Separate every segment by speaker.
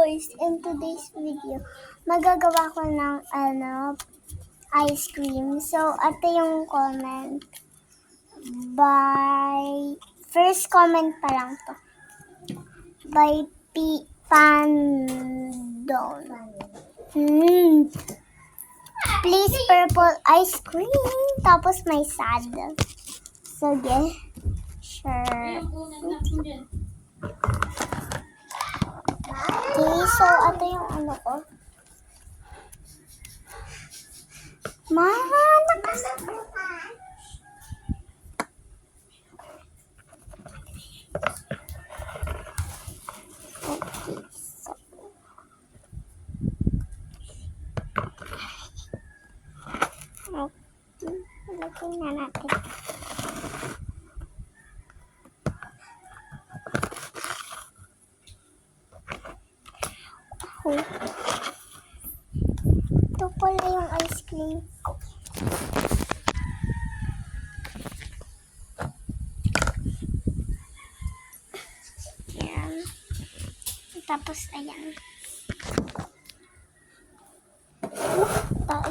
Speaker 1: guys, in today's video, magagawa ko ng ice cream. So, ito yung comment. First comment pa lang to. By Pandon. Please purple ice cream. Tapos may sad. So, yeah. Sure. Okay, so ito yung ano ko. Okay, so. Okay, lagyan na natin. Ito pala yung ice cream ko. Ayan. Tapos, ayan.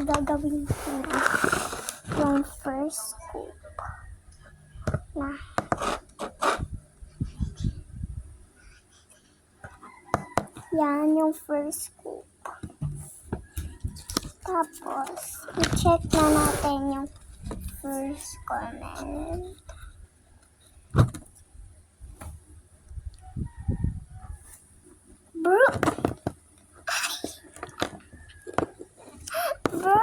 Speaker 1: Gagawin ko na yung first scoop na. Yan yung first scoop. Tapos, i-check na natin yung first comment. Bro! Bro!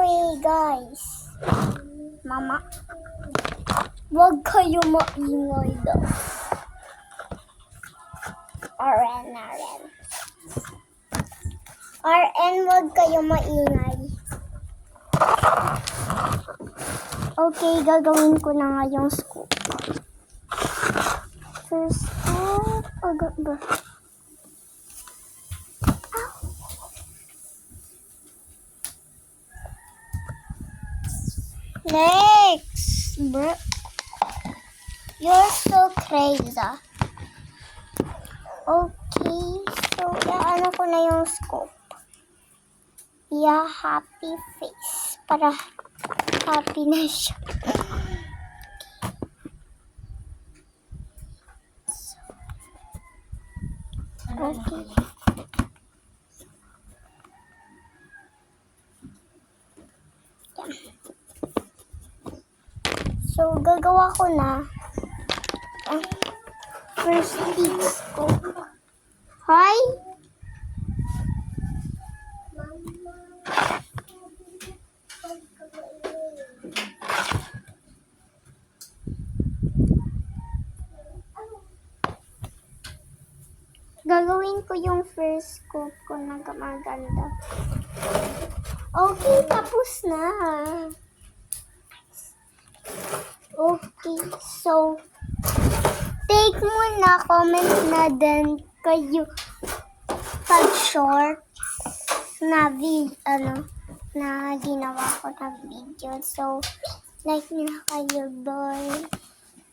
Speaker 1: Hey guys, mama, wag kayo maingay daw. RN, wag kayo maingay. Okay, gagawin ko na nga yung scoop. First scoop, agad ba? Next, bro. You're so crazy. Okay, so ano ko na yung scoop. Yeah, happy face. Para happy na siya. Okay. So, gagawa ko na ang first piece ko. Hi! Gagawin ko yung first scoop ko na maganda. Okay, tapos na. Okay, so take muna, comment na din kayo pag short na na ginawa ko na video. So, like nyo na kayo, boy.